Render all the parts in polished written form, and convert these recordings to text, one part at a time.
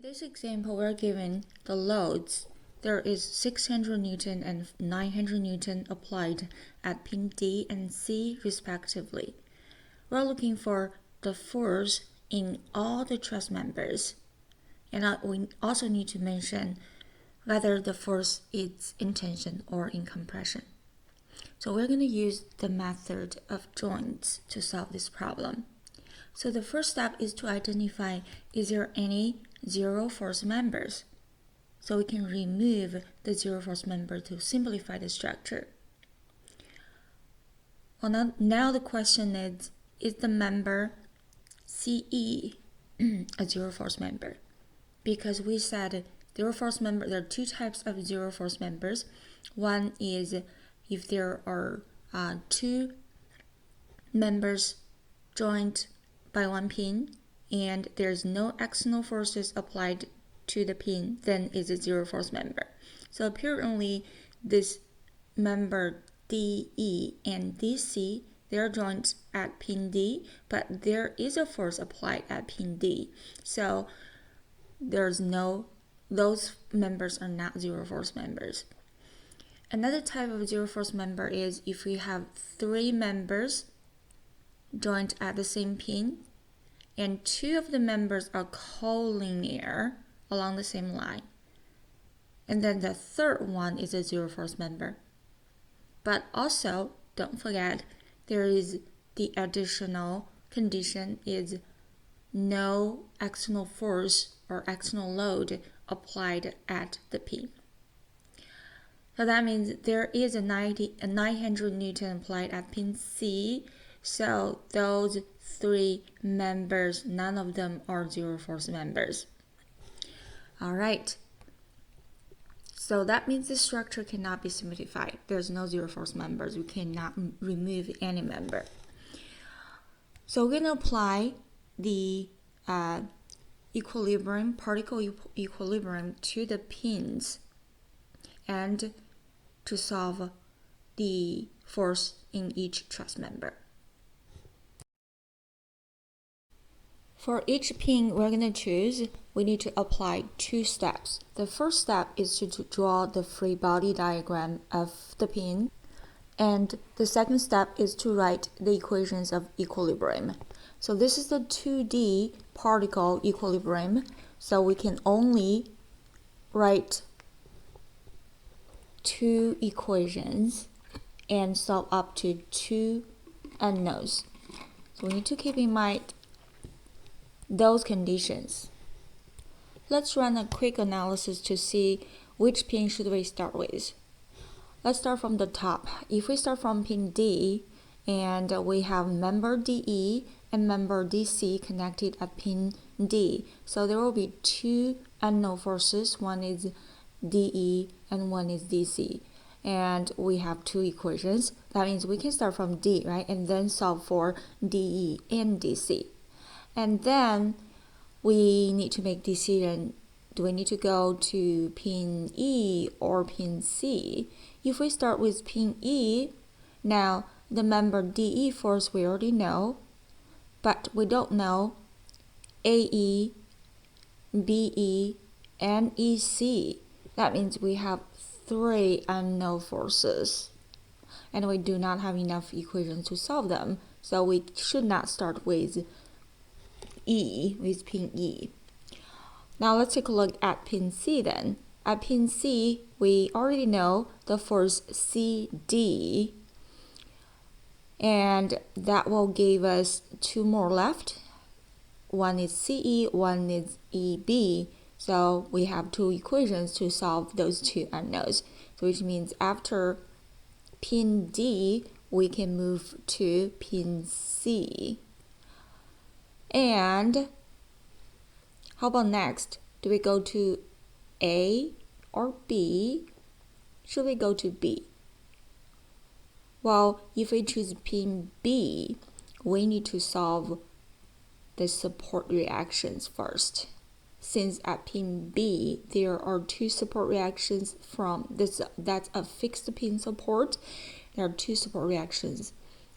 In this example, we're given the loads. There is 600 Newton and 900 Newton applied at pin D and C respectively. We're looking for the force in all the truss members. And we also need to mention whether the force is in tension or in compression. So we're going to use the method of joints to solve this problem. So the first step is to identify, is there any zero force members? So we can remove the zero force member to simplify the structure. Well, now the question is the member CE a zero force member? Because we said zero force member, there are two types of zero force members. One is if there are two members joined by one pin and there's no external forces applied to the pin, then it's a zero force member. So apparently this member DE and DC, they're joined at pin D, but there is a force applied at pin D. So those members are not zero force members. Another type of zero force member is if we have three members joined at the same pin and two of the members are collinear along the same line. And then the third one is a zero force member. But also, don't forget, there is the additional condition is no external force or external load applied at the pin. So that means there is a 900 Newton applied at pin C. So those three members, none of them are zero force members. All right. So that means the structure cannot be simplified. There's no zero force members. We cannot remove any member. So we're going to apply the equilibrium, particle equilibrium to the pins and to solve the force in each truss member. For each pin we're going to choose, we need to apply two steps. The first step is to draw the free body diagram of the pin, and the second step is to write the equations of equilibrium. So this is the 2D particle equilibrium, so we can only write two equations and solve up to two unknowns. So we need to keep in mind those conditions. Let's run a quick analysis to see which pin should we start with. Let's start from the top. If we start from pin D and we have member DE and member DC connected at pin D, so there will be two unknown forces. One is DE and one is DC. And we have two equations. That means we can start from D, right? And then solve for DE and DC. And then we need to make decision, do we need to go to pin E or pin C? If we start with pin E, now the member DE force we already know, but we don't know AE, BE, and EC. That means we have three unknown forces, and we do not have enough equations to solve them, so we should not start with pin E. Now let's take a look at pin C then. At pin C, we already know the force CD, and that will give us two more left. One is CE, one is EB. So we have two equations to solve those two unknowns. So which means after pin D, we can move to pin C. And how about next? Do we go to A or B? Should we go to B? Well, if we choose pin B, we need to solve the support reactions first. Since at pin B, there are two support reactions from this, that's a fixed pin support. There are two support reactions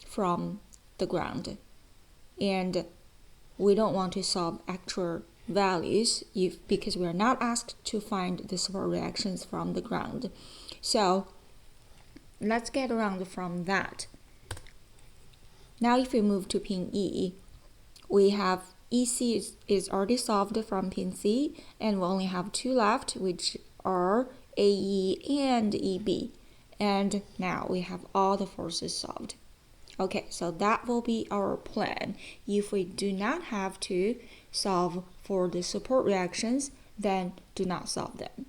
from the ground. And we don't want to solve actual values because we are not asked to find the support reactions from the ground. So let's get around from that. Now if we move to pin E, we have EC is already solved from pin C, and we only have two left, which are AE and EB. And now we have all the forces solved. Okay, so that will be our plan. If we do not have to solve for the support reactions, then do not solve them.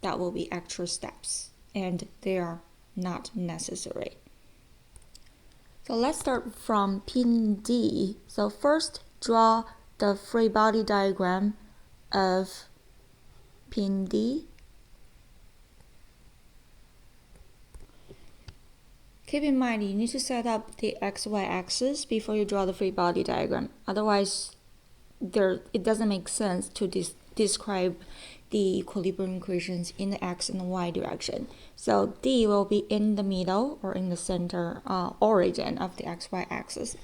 That will be extra steps, and they are not necessary. So let's start from pin D. So first, draw the free body diagram of pin D. Keep in mind, you need to set up the XY axis before you draw the free body diagram. Otherwise, it doesn't make sense to describe the equilibrium equations in the X and the Y direction. So D will be in the middle or in the center origin of the XY axis.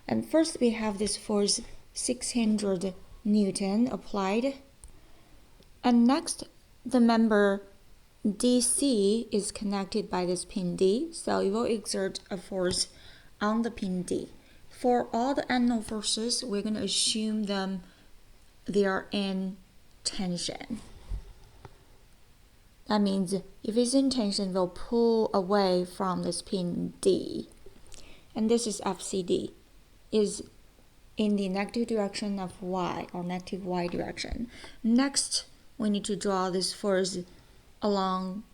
And first we have this force 600 Newton applied. And next, the member DC is connected by this pin D, so it will exert a force on the pin D. For all the unknown forces, we're going to assume they are in tension. That means if it's in tension, they'll pull away from this pin D. And this is FCD, is in the negative direction of Y, or negative Y direction. Next, we need to draw this force along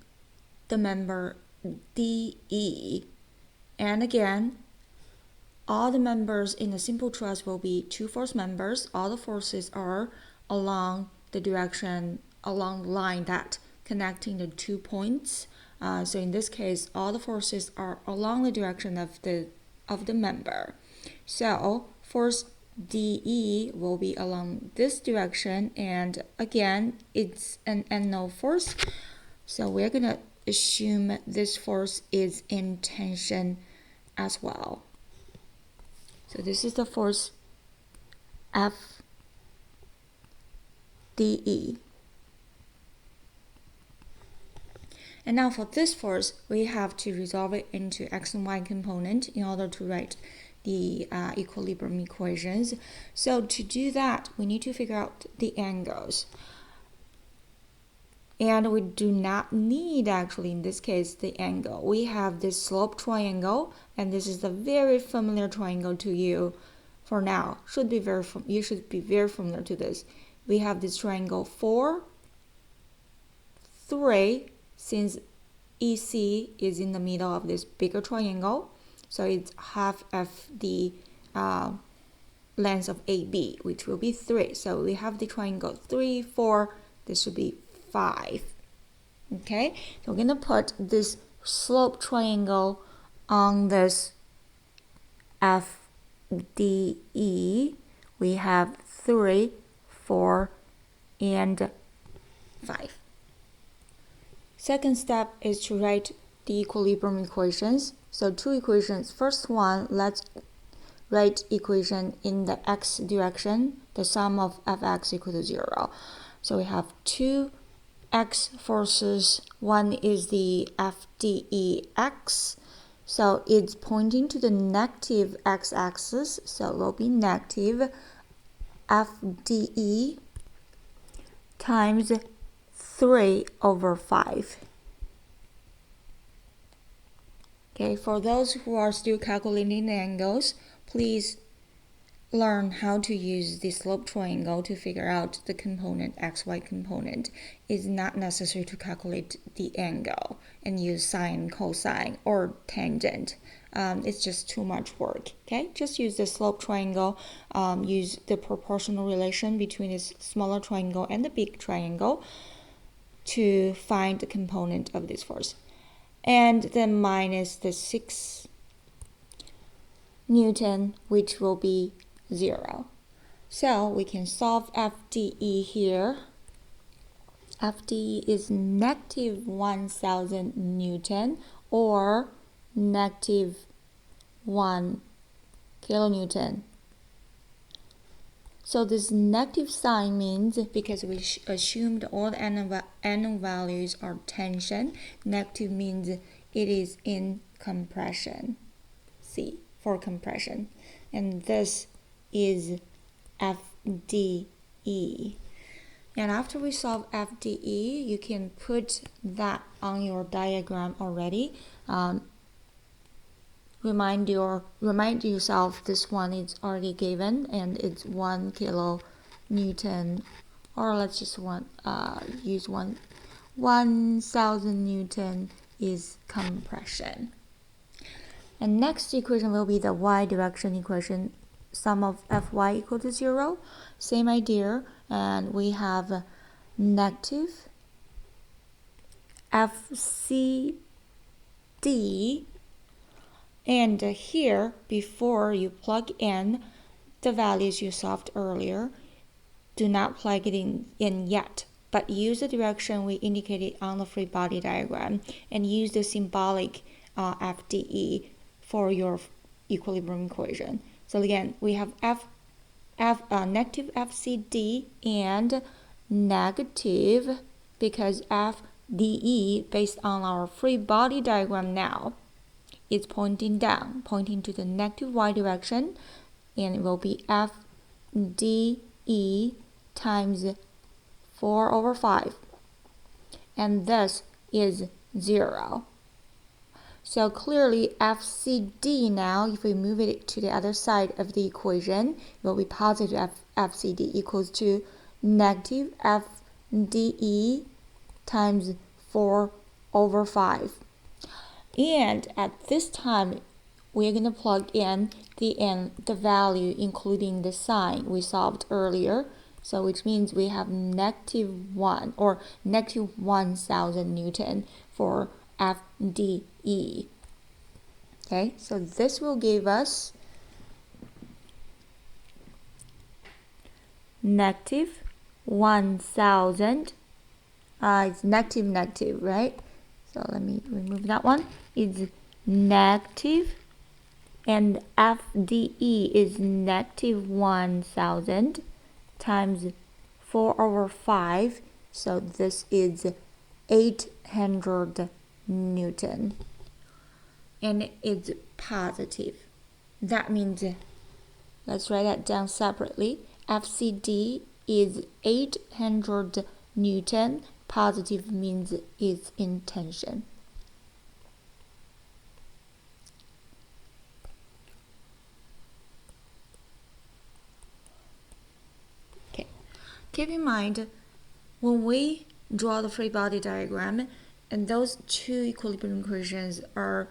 the member DE. And again, all the members in the simple truss will be two force members. All the forces are along the direction, along the line that connecting the 2 points. So in this case, all the forces are along the direction of the member. So force DE will be along this direction, and again, it's an unknown force. So we're going to assume this force is in tension as well. So this is the force FDE. And now for this force, we have to resolve it into X and Y component in order to write the equilibrium equations. So to do that, we need to figure out the angles. And we do not need, actually, in this case, the angle. We have this slope triangle, and this is a very familiar triangle to you for now. You should be very familiar to this. We have this triangle 4, 3, since EC is in the middle of this bigger triangle, so it's half of the length of AB, which will be 3. So we have the triangle 3, 4, this should be 5. Okay, so we're going to put this slope triangle on this FDE. We have 3, 4, and 5. Second step is to write the equilibrium equations. So two equations. First one, let's write equation in the x direction, the sum of fx equal to 0. So we have two x forces. One is the FDEx, so it's pointing to the negative x-axis, so it will be negative FDE times 3/5. Okay, for those who are still calculating the angles, please learn how to use the slope triangle to figure out the component, xy component. It's not necessary to calculate the angle and use sine, cosine, or tangent. It's just too much work. Okay, just use the slope triangle, use the proportional relation between this smaller triangle and the big triangle to find the component of this force. And then minus the 6 Newton, which will be 0. So we can solve FDE here. FDE is negative 1000 Newton or negative 1 kilonewton. So this negative sign means, because we assumed all the angle values are tension, negative means it is in compression. C for compression. And this is FDE. And after we solve FDE, you can put that on your diagram already. Remind yourself this one is already given, and it's 1 kilonewton, or let's just use 1,000 newton is compression. And next equation will be the y direction equation. Sum of Fy equal to 0. Same idea, and we have negative FCD. And here, before you plug in the values you solved earlier, do not plug it in yet, but use the direction we indicated on the free body diagram and use the symbolic FDE for your equilibrium equation. So again, we have negative FCD and negative, because FDE, based on our free body diagram now, it's pointing down, pointing to the negative y direction, and it will be FDE times 4/5. And this is 0. So clearly FCD now, if we move it to the other side of the equation, it will be positive FCD equals to negative FDE times 4/5. And at this time, we're going to plug in the value, including the sign we solved earlier. So which means we have -1 or -1,000 newton for FDE. Okay, so this will give us -1,000. It's negative, right? So let me remove that one. It's negative, and FDE is -1,000 times 4/5. So this is 800 newton. And it's positive. That means, let's write that down separately. FCD is 800 newton. Positive means it's in tension. Okay. Keep in mind, when we draw the free body diagram, and those two equilibrium equations are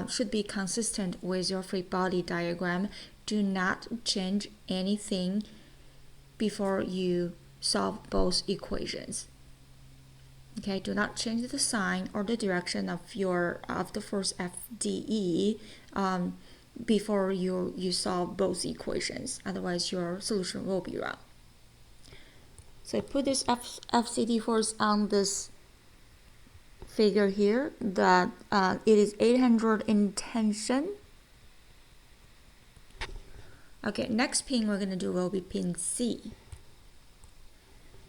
should be consistent with your free body diagram. Do not change anything before you solve both equations. Okay, do not change the sign or the direction of the first FDE before you solve both equations. Otherwise, your solution will be wrong. So I put this FCD force on this figure here, that it is 800 in tension. Okay, next pin we're going to do will be pin C.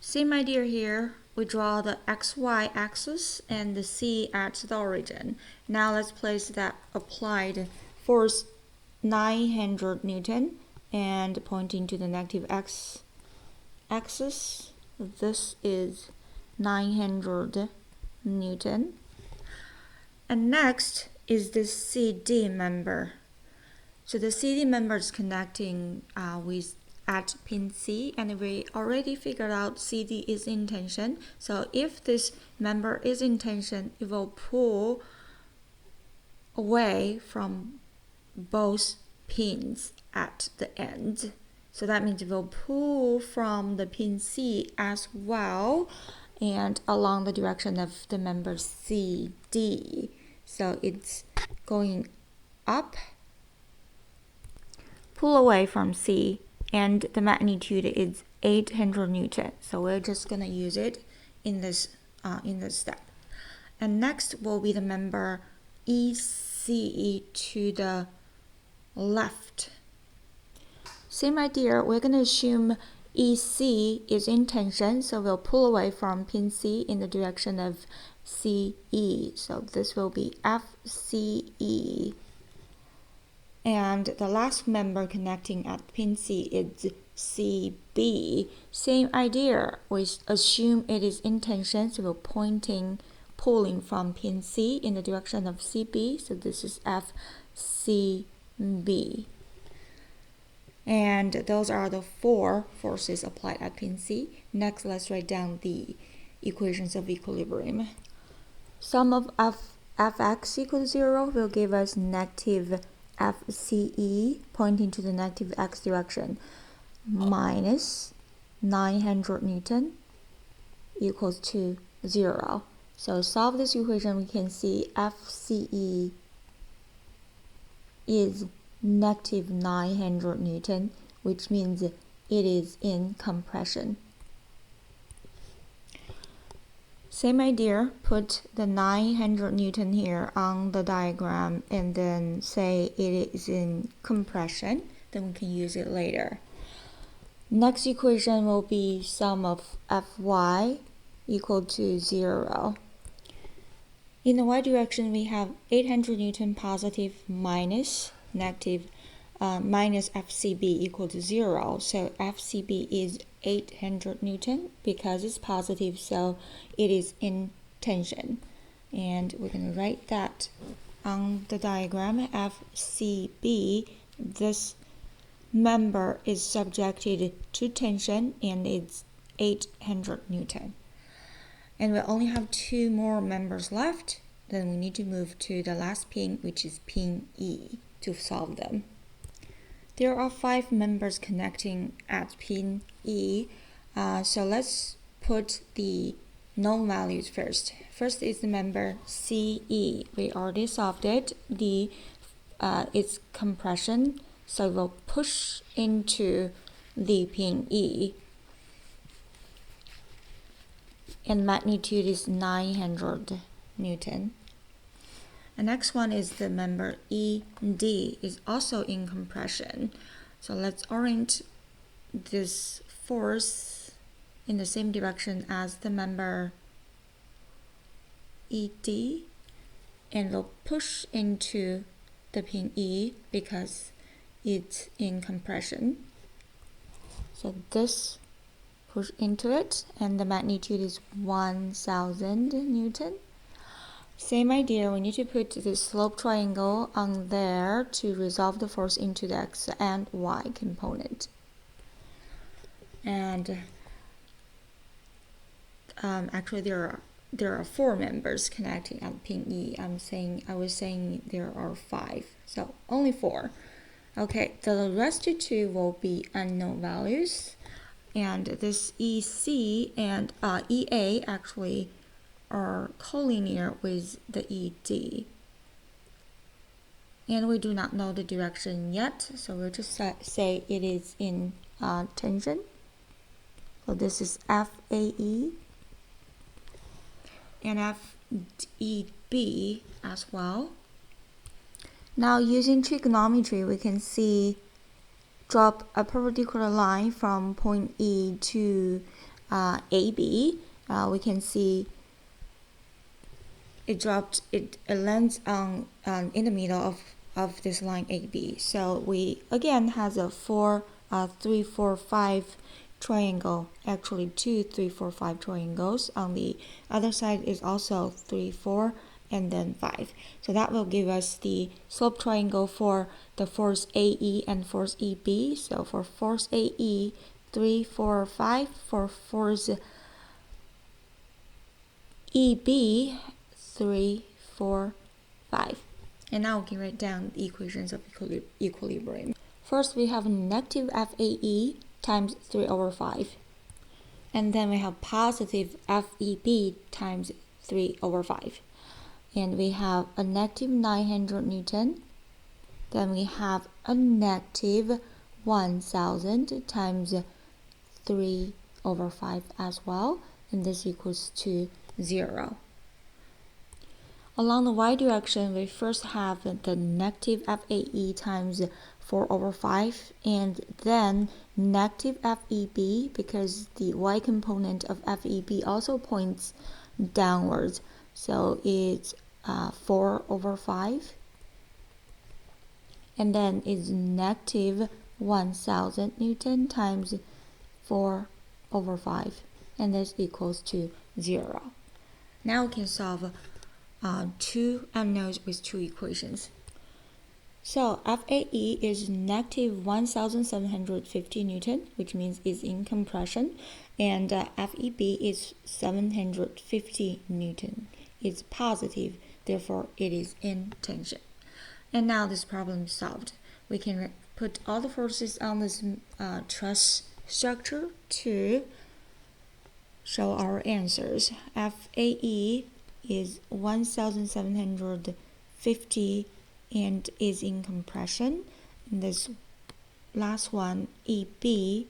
Same idea here. We draw the XY axis and the C at the origin. Now let's place that applied force 900 Newton and pointing to the negative X axis. This is 900 Newton. And next is the CD member. So the CD member is connecting at pin C, and we already figured out CD is in tension. So if this member is in tension, it will pull away from both pins at the end. So that means it will pull from the pin C as well, and along the direction of the member CD. So it's going up, pull away from C, and the magnitude is 800 Newton. So we're just gonna use it in this step. And next will be the member EC to the left. Same idea, we're going to assume EC is in tension, so we'll pull away from pin C in the direction of CE. So this will be FCE. And the last member connecting at pin C is CB. Same idea, we assume it is in tension, so we're pulling from pin C in the direction of CB, so this is FCB. And those are the 4 forces applied at pin C. Next, let's write down the equations of equilibrium. Sum of Fx equals 0 will give us negative FCE pointing to the negative x direction minus 900 Newton equals to 0. So solve this equation, we can see FCE is negative 900 Newton, which means it is in compression. Same idea, put the 900 Newton here on the diagram and then say it is in compression, then we can use it later. Next equation will be sum of Fy equal to 0. In the y direction, we have 800 Newton positive minus negative minus FCB equal to 0. So FCB is 800 Newton because it's positive, so it is in tension. And we're going to write that on the diagram. FCB, this member is subjected to tension and it's 800 Newton. And we only have 2 more members left. Then we need to move to the last pin, which is pin E, to solve them. There are 5 members connecting at pin E. So let's put the known values first. First is the member CE. We already solved it. It's compression, so we'll push into the pin E. And magnitude is 900 Newton. The next one is the member ED, is also in compression. So let's orient this force in the same direction as the member ED, and we'll push into the pin E because it's in compression. So this push into it, and the magnitude is 1000 Newton. Same idea, we need to put the slope triangle on there to resolve the force into the x and y component. And actually there are 4 members connecting at pin E. I was saying there are 5, so only 4. Okay, the rest 2 will be unknown values. And this EC and EA actually are collinear with the ED. And we do not know the direction yet, so we'll just say it is in tension. So this is FAE and FEB as well. Now using trigonometry, we can see drop a perpendicular line from point E to AB. We can see it lands on in the middle of this line AB. So we again has a 3, 4, 5 triangle. Actually 2, 3, 4, 5 triangles. On the other side is also 3, 4. And then 5. So that will give us the slope triangle for the force AE and force EB. So for force AE, 3, 4, 5. For force EB, 3, 4, 5. And now we can write down the equations of equilibrium. First, we have negative FAE times 3 over 5. And then we have positive FEB times 3 over 5. And we have a negative 900 Newton. Then we have a negative 1000 times 3 over 5 as well. And this equals to 0. Along the y direction, we first have the negative FAE times 4/5, and then negative FEB, because the y component of FEB also points downwards. So it's 4/5. And then it's negative 1000 Newton times 4/5. And this equals to 0. Now we can solve two unknowns with two equations. So FAE is negative 1750 Newton, which means it's in compression, and FEB is 750 Newton. It's positive, therefore it is in tension. And now this problem is solved. We can put all the forces on this truss structure to show our answers. FAE is 1750 and is in compression. And this last one, EB,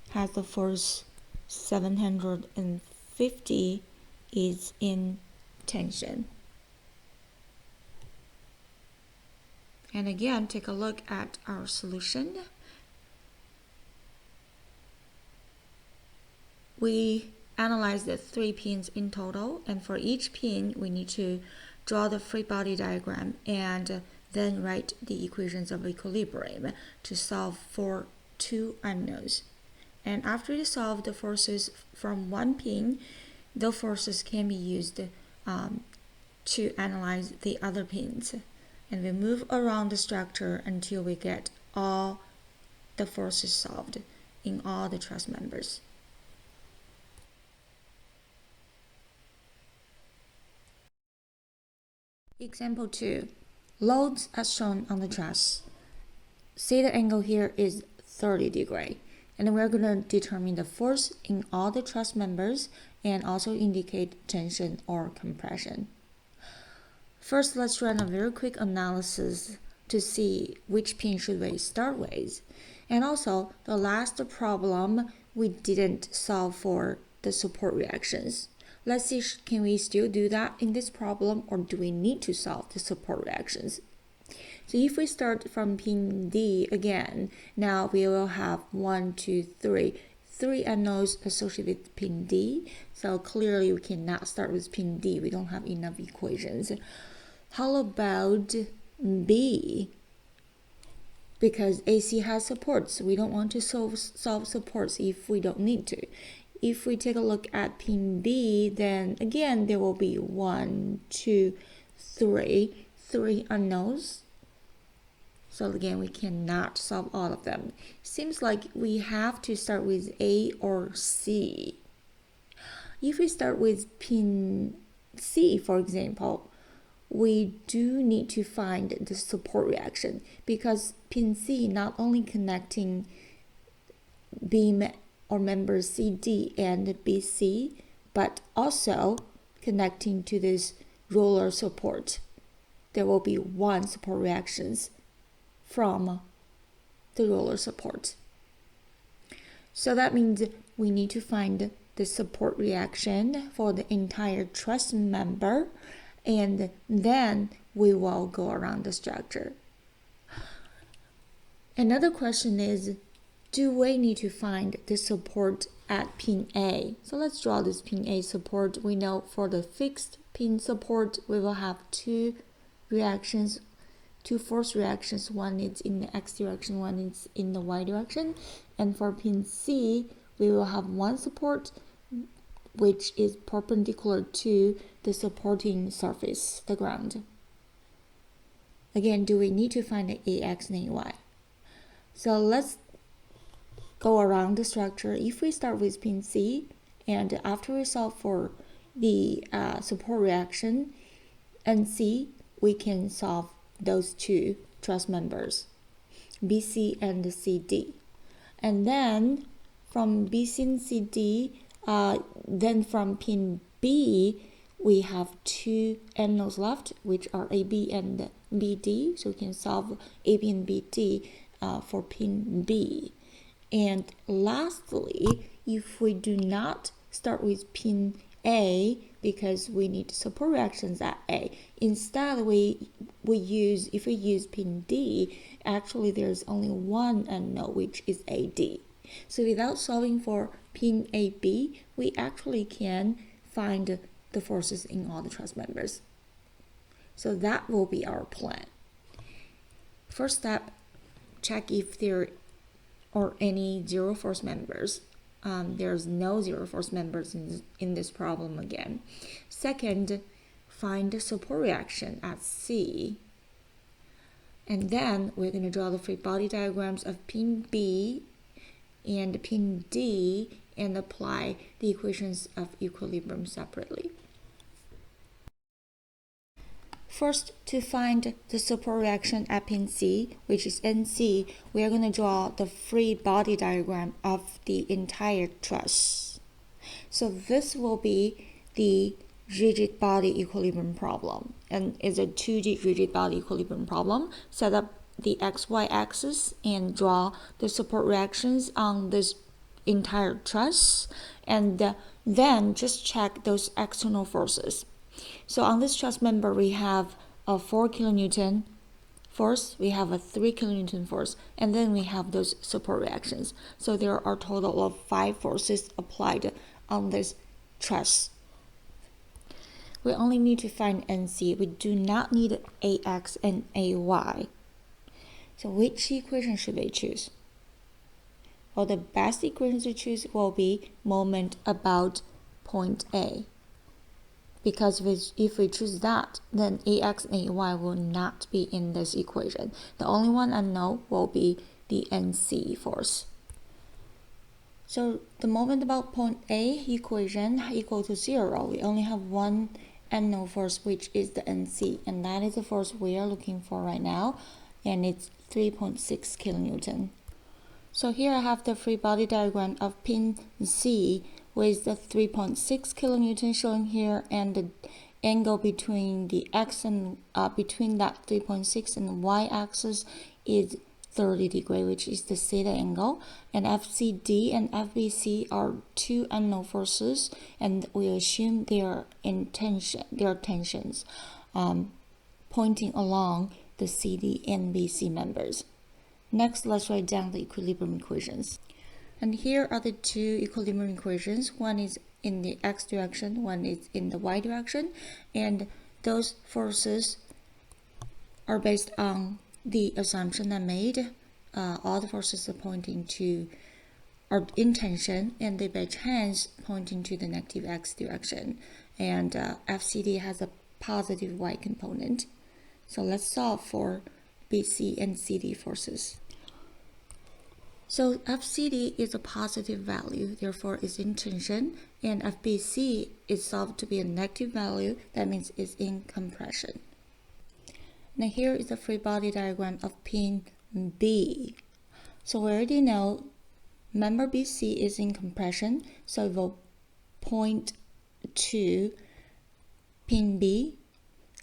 has the force 750, is in tension. And again, take a look at our solution. We analyze the 3 pins in total, and for each pin we need to draw the free body diagram and then write the equations of equilibrium to solve for 2 unknowns. And after you solve the forces from one pin, the forces can be used to analyze the other pins. And we move around the structure until we get all the forces solved in all the truss members. Example 2. Loads as shown on the truss. Say the angle here is 30 degrees. And we're going to determine the force in all the truss members and also indicate tension or compression. First, let's run a very quick analysis to see which pin should we start with. And also, the last problem, we didn't solve for the support reactions. Let's see, can we still do that in this problem, or do we need to solve the support reactions? So if we start from pin D again, now we will have 3 unknowns associated with pin D. So clearly we cannot start with pin D. We don't have enough equations. How about B? Because AC has supports. We don't want to solve supports if we don't need to. If we take a look at pin B, then again there will be 3 unknowns. So again, we cannot solve all of them. Seems like we have to start with A or C. If we start with pin C, for example, we do need to find the support reaction, because pin C not only connecting beam or members CD and BC, but also connecting to this roller support. There will be 1 support reactions from the roller support. So that means we need to find the support reaction for the entire truss member, and then we will go around the structure. Another question is, do we need to find the support at pin A? So let's draw this pin A support. We know for the fixed pin support, we will have 2 reactions, 2 force reactions. One is in the X direction, one is in the Y direction. And for pin C, we will have 1 support, which is perpendicular to the supporting surface, the ground. Again, do we need to find the AX and AY? So let's go around the structure. If we start with pin C, and after we solve for the support reaction and C, we can solve those 2 truss members, BC and CD. And then from BC and CD, then from pin B, we have 2 end nodes left, which are AB and BD. So we can solve AB and BD for pin B. And lastly, if we do not start with pin A, because we need support reactions at A. Instead, if we use pin D, actually there's only one unknown, which is AD. So without solving for pin AB, we actually can find the forces in all the truss members. So that will be our plan. First step, check if there are any zero force members. There's no zero force members in this problem again. Second, find the support reaction at C. And then we're going to draw the free body diagrams of pin B and pin D and apply the equations of equilibrium separately. First, to find the support reaction at pin C, which is NC, we are going to draw the free body diagram of the entire truss. So this will be the rigid body equilibrium problem, and it's a 2D rigid body equilibrium problem. Set up the XY axis and draw the support reactions on this entire truss, and then just check those external forces. So on this truss member, we have a 4 kilonewton force, we have a 3 kilonewton force, and then we have those support reactions. So there are a total of 5 forces applied on this truss. We only need to find NC. We do not need AX and AY. So which equation should we choose? Well, the best equation to choose will be moment about point A. Because if we choose that, then AX and AY will not be in this equation. The only one unknown will be the NC force. So the moment about point A equation equal to 0. We only have one unknown force, which is the NC, and that is the force we are looking for right now, and it's 3.6 kilonewton. So here I have the free body diagram of pin C with the 3.6 kilonewton shown here, and the angle between the x and between that 3.6 and the y-axis is 30 degrees, which is the theta angle. And FCD and FBC are two unknown forces, and we assume their tensions pointing along the CD and BC members. Next, let's write down the equilibrium equations. And here are the two equilibrium equations. One is in the x direction, one is in the y direction, and those forces are based on the assumption I made. All the forces are pointing to are in tension, and they by chance pointing to the negative x direction. And FCD has a positive y component. So let's solve for BC and CD forces. So FCD is a positive value, therefore it's in tension, and FBC is solved to be a negative value, that means it's in compression. Now here is a free body diagram of pin B. So we already know member BC is in compression, so it will point to pin B,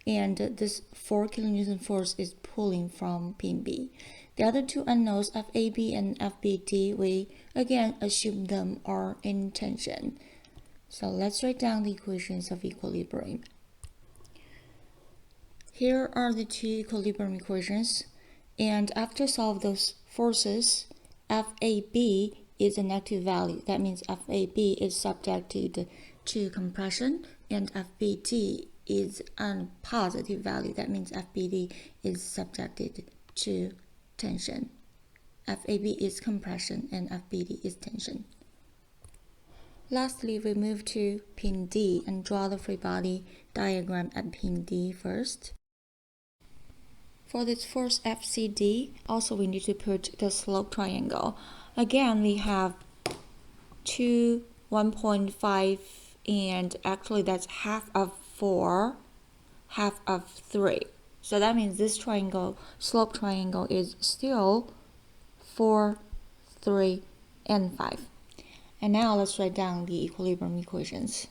and this 4 kilonewton force is pulling from pin B. The other two unknowns, FAB and FBD, we again assume them are in tension. So let's write down the equations of equilibrium. Here are the two equilibrium equations, and after solve those forces, FAB is a negative value. That means FAB is subjected to compression, and FBD is a positive value. That means FBD is subjected to tension. FAB is compression and FBD is tension. Lastly, we move to pin D and draw the free body diagram at pin D first. For this force FCD, also we need to put the slope triangle. Again, we have 2, 1.5, and actually that's half of 4, half of 3. So that means this triangle, slope triangle, is still 4, 3, and 5. And now let's write down the equilibrium equations.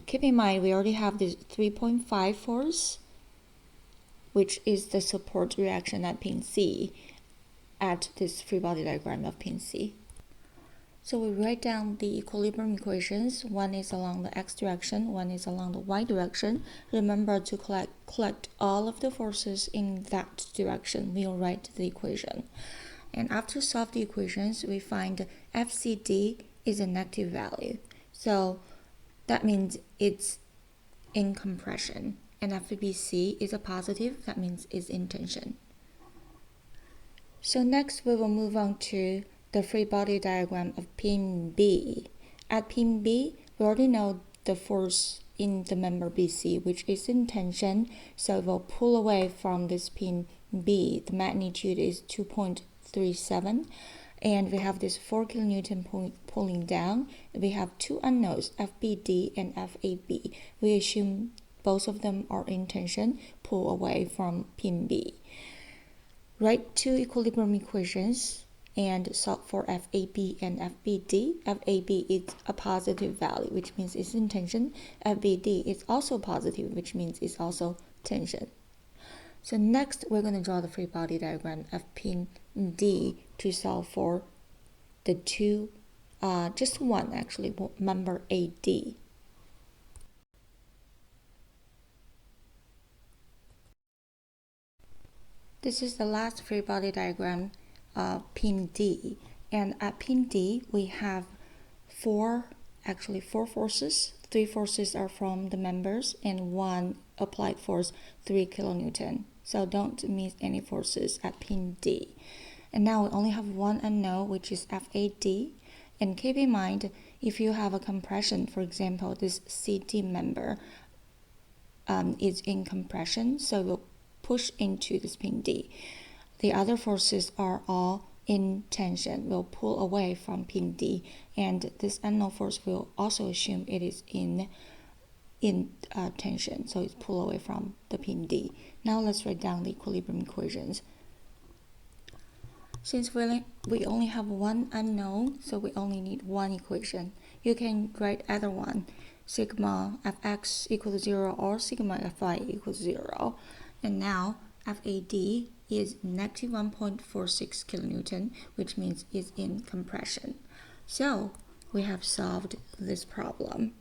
Keep in mind we already have this 3.5 force, which is the support reaction at pin C at this free body diagram of pin C. So we write down the equilibrium equations. One is along the x direction, one is along the y direction. Remember to collect all of the forces in that direction. We'll write the equation. And after solve the equations, we find FCD is a negative value. So that means it's in compression. And FBC is a positive, that means it's in tension. So next we will move on to the free body diagram of pin B. At pin B, we already know the force in the member BC, which is in tension, so it will pull away from this pin B. The magnitude is 2.37, and we have this 4 kilonewton pulling down. We have two unknowns, FBD and FAB. We assume both of them are in tension, pull away from pin B. Write two equilibrium equations and solve for FAB and FBD. FAB is a positive value, which means it's in tension. FBD is also positive, which means it's also tension. So next, we're going to draw the free body diagram of pin D to solve for the two, just one actually, member AD. This is the last free body diagram pin D, and at pin D we have four forces. 3 forces are from the members and 1 applied force, 3 kilonewton. So don't miss any forces at pin D. And now we only have one unknown, which is FAD. And keep in mind, if you have a compression, for example, this CD member is in compression, so we'll push into this pin D. The other forces are all in tension, will pull away from pin D, and this unknown force will also assume it is in tension, so it's pull away from the pin D. Now let's write down the equilibrium equations. Since we only have one unknown, so we only need one equation. You can write either one, sigma fx equals 0 or sigma fy equals 0. And now FAD is negative 1.46 kilonewton, which means it's in compression. So we have solved this problem.